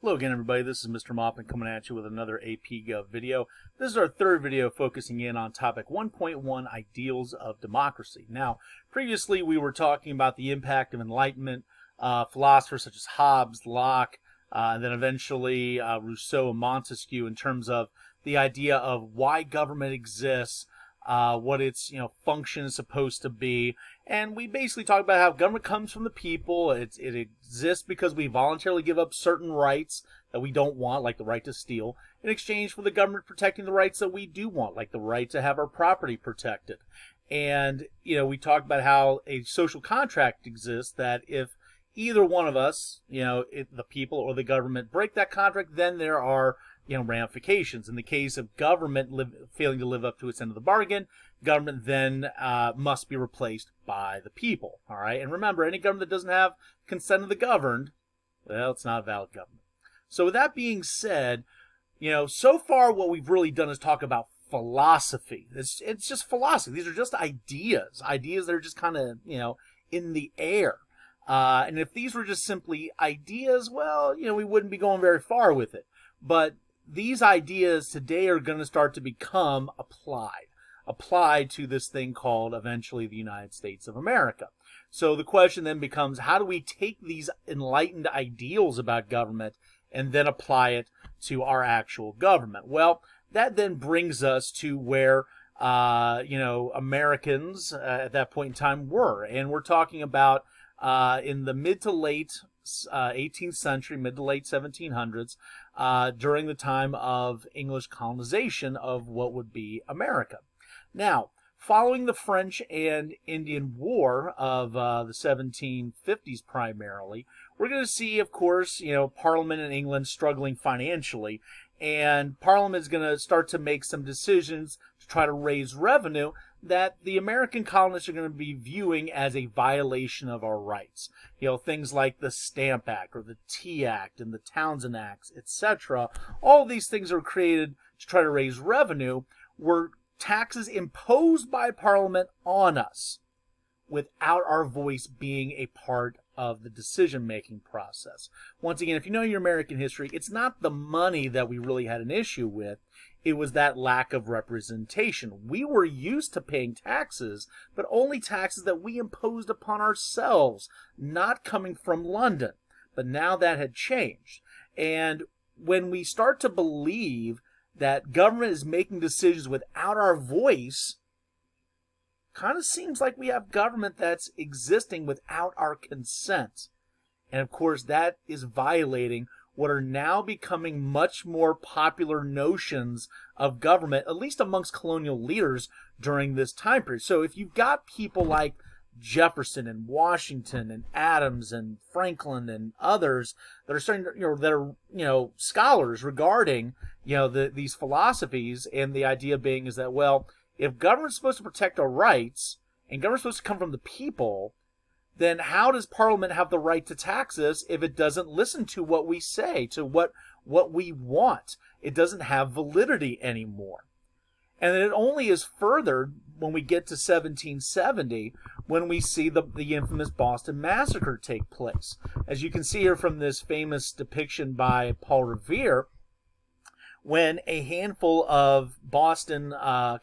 Hello again, everybody. This is Mr. Moppin coming at you with another APGov video. This is our third video focusing in on topic 1.1, Ideals of Democracy. Now, previously we were talking about the impact of Enlightenment philosophers such as Hobbes, Locke, and then eventually Rousseau and Montesquieu in terms of the idea of why government exists, what its function is supposed to be, and we basically talk about how government comes from the people. It exists because we voluntarily give up certain rights that we don't want, like the right to steal, in exchange for the government protecting the rights that we do want, like the right to have our property protected. And we talked about how a social contract exists that if either one of us, the people or the government, break that contract, then there are ramifications. In the case of government failing to live up to its end of the bargain, government then must be replaced by the people. All right, and remember, any government that doesn't have consent of the governed, well, it's not a valid government. So with that being said, so far what we've really done is talk about philosophy. It's just philosophy. These are just ideas that are just kind of in the air. And if these were just simply ideas, well, we wouldn't be going very far with it. But these ideas today are going to start to become applied to this thing called eventually the United States of America. So the question then becomes, how do we take these enlightened ideals about government and then apply it to our actual government? Well, that then brings us to where Americans at that point in time were. And we're talking about in the mid to late 18th century, mid to late 1700s, during the time of English colonization of what would be America. Now, following the French and Indian War of the 1750s primarily, we're going to see, of course, Parliament in England struggling financially, and Parliament is going to start to make some decisions to try to raise revenue that the American colonists are going to be viewing as a violation of our rights. Things like the Stamp Act or the Tea Act and the Townshend Acts, etc. All of these things are created to try to raise revenue, were taxes imposed by Parliament on us without our voice being a part of the decision-making process. Once again, if you know your American history, it's not the money that we really had an issue with. It was that lack of representation. We were used to paying taxes, but only taxes that we imposed upon ourselves, not coming from London. But now that had changed. And when we start to believe that government is making decisions without our voice, kind of seems like we have government that's existing without our consent. And of course, that is violating what are now becoming much more popular notions of government, at least amongst colonial leaders during this time period. So if you've got people like Jefferson and Washington and Adams and Franklin and others that are starting to, that are, scholars regarding, these philosophies, and the idea being is that, well, if government's supposed to protect our rights and government's supposed to come from the people, then how does Parliament have the right to tax us if it doesn't listen to what we say, to what we want? It doesn't have validity anymore. And it only is furthered when we get to 1770, when we see the infamous Boston Massacre take place. As you can see here from this famous depiction by Paul Revere, when a handful of Boston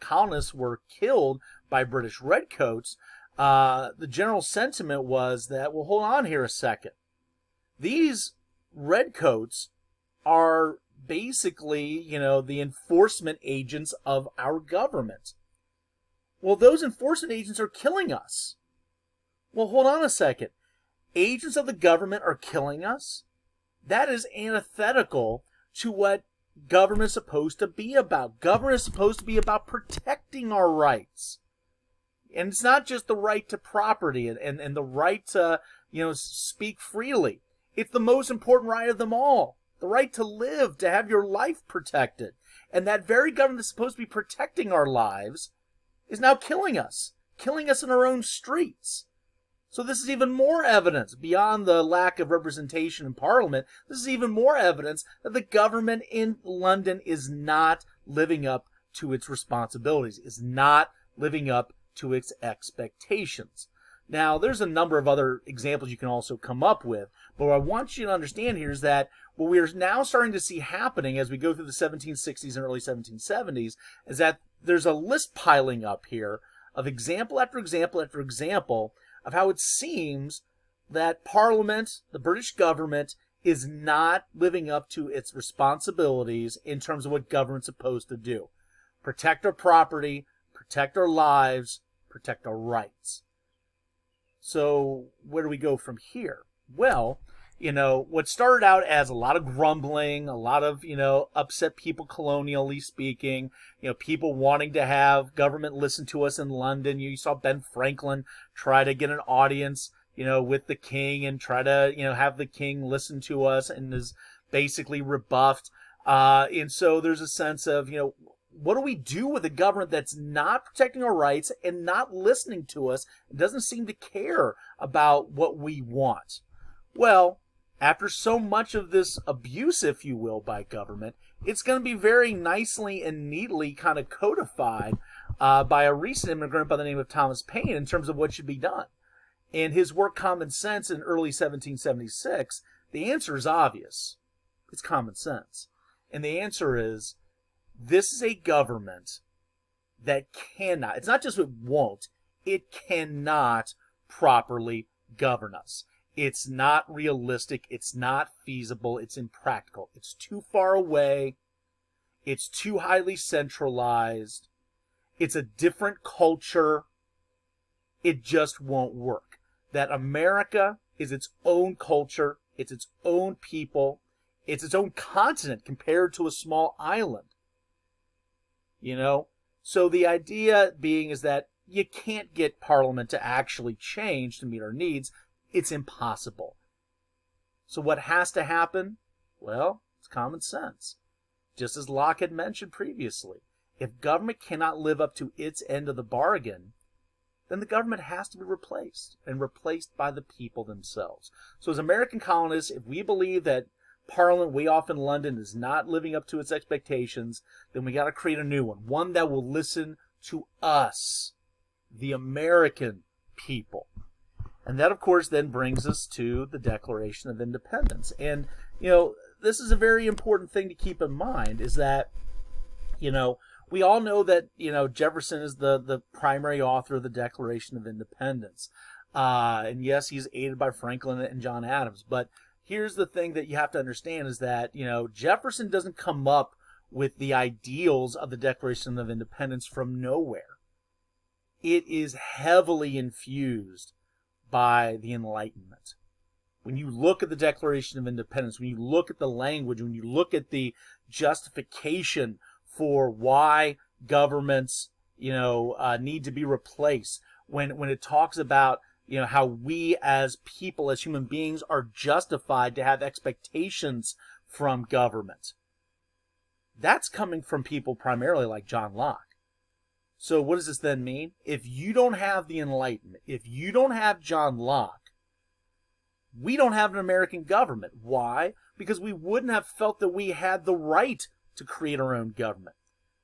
colonists were killed by British redcoats, the general sentiment was that, well, hold on here a second. These redcoats are basically, the enforcement agents of our government. Well, those enforcement agents are killing us. Well, hold on a second. Agents of the government are killing us? That is antithetical to what government is supposed to be about. Government is supposed to be about protecting our rights. And it's not just the right to property and the right to, speak freely. It's the most important right of them all. The right to live, to have your life protected. And that very government that's supposed to be protecting our lives is now killing us in our own streets. So this is even more evidence, beyond the lack of representation in Parliament, this is even more evidence that the government in London is not living up to its responsibilities, is not living up to its expectations. Now, there's a number of other examples you can also come up with, but what I want you to understand here is that What we are now starting to see happening as we go through the 1760s and early 1770s is that there's a list piling up here of example after example after example of how it seems that Parliament, the British government, is not living up to its responsibilities in terms of what government's supposed to do. Protect our property, protect our lives, protect our rights. So where do we go from here? Well, what started out as a lot of grumbling, a lot of, upset people colonially speaking, people wanting to have government listen to us in London. You saw Ben Franklin try to get an audience, with the king and try to, have the king listen to us, and is basically rebuffed. And so there's a sense of, what do we do with a government that's not protecting our rights and not listening to us and doesn't seem to care about what we want? Well, after so much of this abuse, if you will, by government, it's going to be very nicely and neatly kind of codified by a recent immigrant by the name of Thomas Paine in terms of what should be done. In his work Common Sense in early 1776, the answer is obvious. It's common sense. And the answer is, this is a government that cannot, it's not just it won't, it cannot properly govern us. It's not realistic, it's not feasible, it's impractical. It's too far away, it's too highly centralized, it's a different culture, it just won't work. That America is its own culture, it's its own people, it's its own continent compared to a small island. So the idea being is that you can't get Parliament to actually change to meet our needs. It's impossible. So what has to happen? Well, it's common sense. Just as Locke had mentioned previously, if government cannot live up to its end of the bargain, then the government has to be replaced, and replaced by the people themselves. So as American colonists, if we believe that Parliament way off in London is not living up to its expectations, then we got to create a new one that will listen to us, the American people. And that, of course, then brings us to the Declaration of Independence. And, this is a very important thing to keep in mind, is that, we all know that, Jefferson is the primary author of the Declaration of Independence. And yes, he's aided by Franklin and John Adams. But here's the thing that you have to understand is that, Jefferson doesn't come up with the ideals of the Declaration of Independence from nowhere. It is heavily infused by the Enlightenment. When you look at the Declaration of Independence, when you look at the language, when you look at the justification for why governments, need to be replaced, when it talks about, how we as people, as human beings, are justified to have expectations from government. That's coming from people primarily like John Locke. So what does this then mean? If you don't have the Enlightenment, if you don't have John Locke, we don't have an American government. Why? Because we wouldn't have felt that we had the right to create our own government.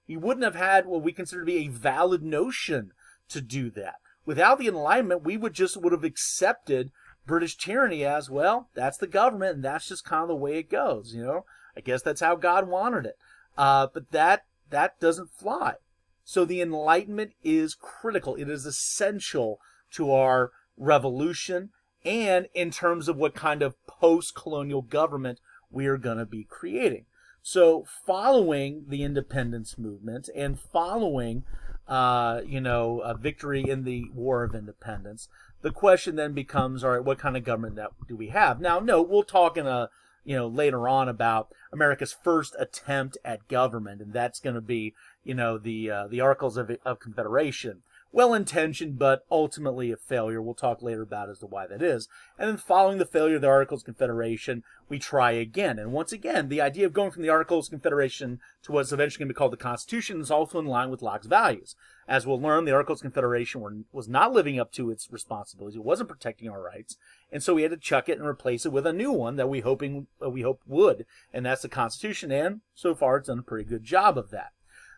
We wouldn't have had what we consider to be a valid notion to do that. Without the Enlightenment, we would have accepted British tyranny as, well, that's the government, and that's just kind of the way it goes. I guess that's how God wanted it. But that doesn't fly. So the Enlightenment is critical. It is essential to our revolution, and in terms of what kind of post-colonial government we are going to be creating. So following the independence movement and following a victory in the War of Independence, the question then becomes, all right, what kind of government do we have? Now, no, we'll talk in later on about America's first attempt at government, and that's going to be, the Articles of Confederation. Well-intentioned, but ultimately a failure. We'll talk later about as to why that is. And then following the failure of the Articles of Confederation, we try again. And once again, the idea of going from the Articles of Confederation to what's eventually going to be called the Constitution is also in line with Locke's values. As we'll learn, the Articles of Confederation was not living up to its responsibilities. It wasn't protecting our rights. And so we had to chuck it and replace it with a new one that we hope would. And that's the Constitution. And so far, it's done a pretty good job of that.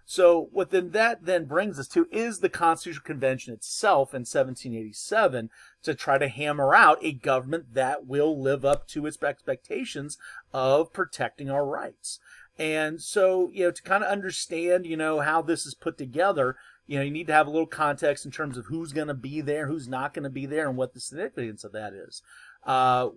So what that then brings us to is the Constitutional Convention itself in 1787 to try to hammer out a government that will live up to its expectations of protecting our rights. And so, to kind of understand, how this is put together, you need to have a little context in terms of who's going to be there, who's not going to be there, and what the significance of that is.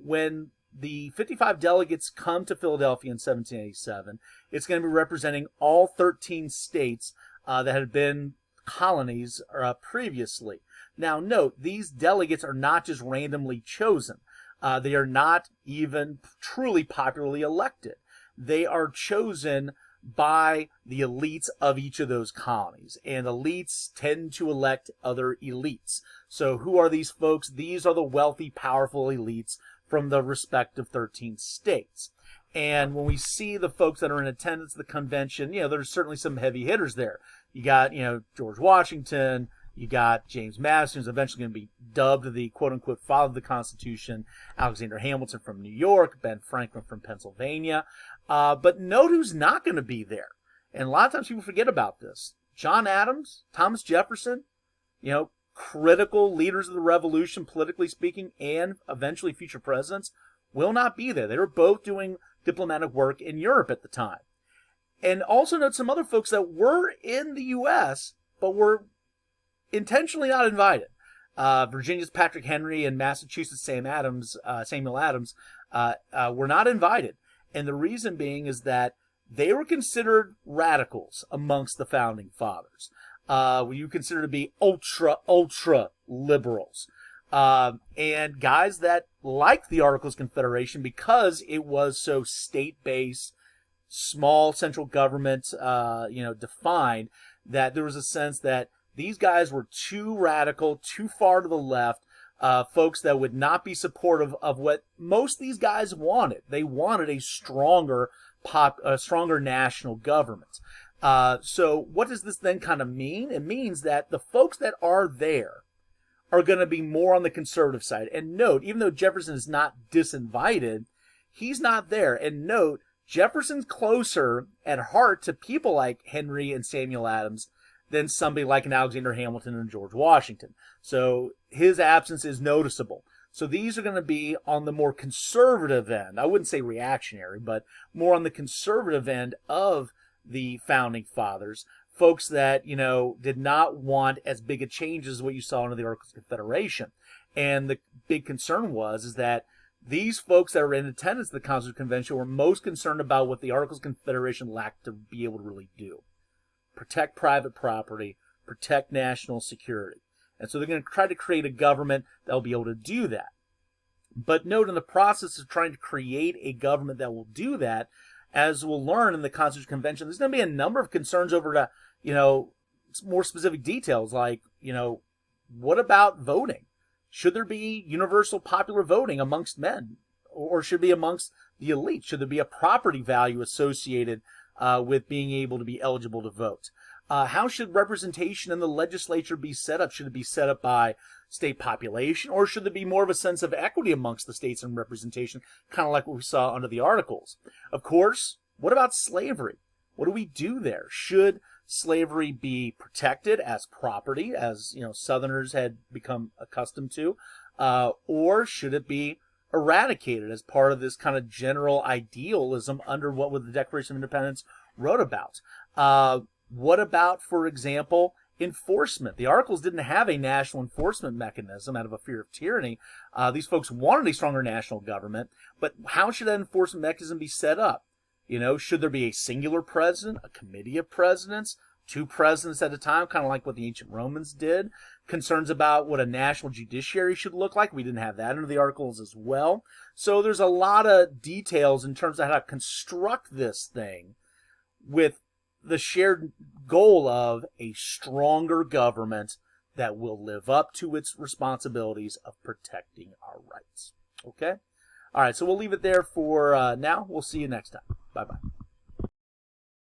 When the 55 delegates come to Philadelphia in 1787, it's going to be representing all 13 states that had been colonies previously. Now, note, these delegates are not just randomly chosen. They are not even truly popularly elected. They are chosen by the elites of each of those colonies, and elites tend to elect other elites. So who are these folks? These are the wealthy, powerful elites from the respective 13 states. And when we see the folks that are in attendance at the convention, there's certainly some heavy hitters there. You got, George Washington, you got James Madison, who's eventually going to be dubbed the quote-unquote father of the Constitution, Alexander Hamilton from New York, Ben Franklin from Pennsylvania. But note who's not going to be there. And a lot of times people forget about this. John Adams, Thomas Jefferson, critical leaders of the Revolution, politically speaking, and eventually future presidents, will not be there. They were both doing diplomatic work in Europe at the time. And also note some other folks that were in the U.S., but were intentionally not invited. Virginia's Patrick Henry and Massachusetts Samuel Adams were not invited. And the reason being is that they were considered radicals amongst the founding fathers. You consider to be ultra liberals. And guys that liked the Articles of Confederation because it was so state-based, small central government, defined, that there was a sense that these guys were too radical, too far to the left, folks that would not be supportive of what most of these guys wanted. They wanted a stronger national government. So what does this then kind of mean? It means that the folks that are there are going to be more on the conservative side. And note, even though Jefferson is not disinvited, he's not there. And note, Jefferson's closer at heart to people like Henry and Samuel Adams than somebody like an Alexander Hamilton and George Washington. So his absence is noticeable. So these are going to be on the more conservative end. I wouldn't say reactionary, but more on the conservative end of the founding fathers. Folks that, did not want as big a change as what you saw under the Articles of Confederation. And the big concern is that these folks that are in attendance at the Constitutional Convention were most concerned about what the Articles of Confederation lacked to be able to really do. Protect private property, protect national security. And so they're going to try to create a government that will be able to do that. But note, in the process of trying to create a government that will do that, as we'll learn in the Constitutional Convention, there's going to be a number of concerns over to, more specific details like, what about voting? Should there be universal popular voting amongst men? Or should it be amongst the elite? Should there be a property value associated with being able to be eligible to vote? How should representation in the legislature be set up? Should it be set up by state population, or should there be more of a sense of equity amongst the states and representation, kind of like what we saw under the Articles? Of course, what about slavery? What do we do there? Should slavery be protected as property, as Southerners had become accustomed to, or should it be eradicated as part of this kind of general idealism under what the Declaration of Independence wrote about? What about, for example, enforcement? The Articles didn't have a national enforcement mechanism out of a fear of tyranny. These folks wanted a stronger national government, but how should that enforcement mechanism be set up? Should there be a singular president, a committee of presidents, two presidents at a time, kind of like what the ancient Romans did? Concerns about what a national judiciary should look like. We didn't have that under the Articles as well. So there's a lot of details in terms of how to construct this thing with the shared goal of a stronger government that will live up to its responsibilities of protecting our rights. Okay? All right, so we'll leave it there for now. We'll see you next time. Bye-bye.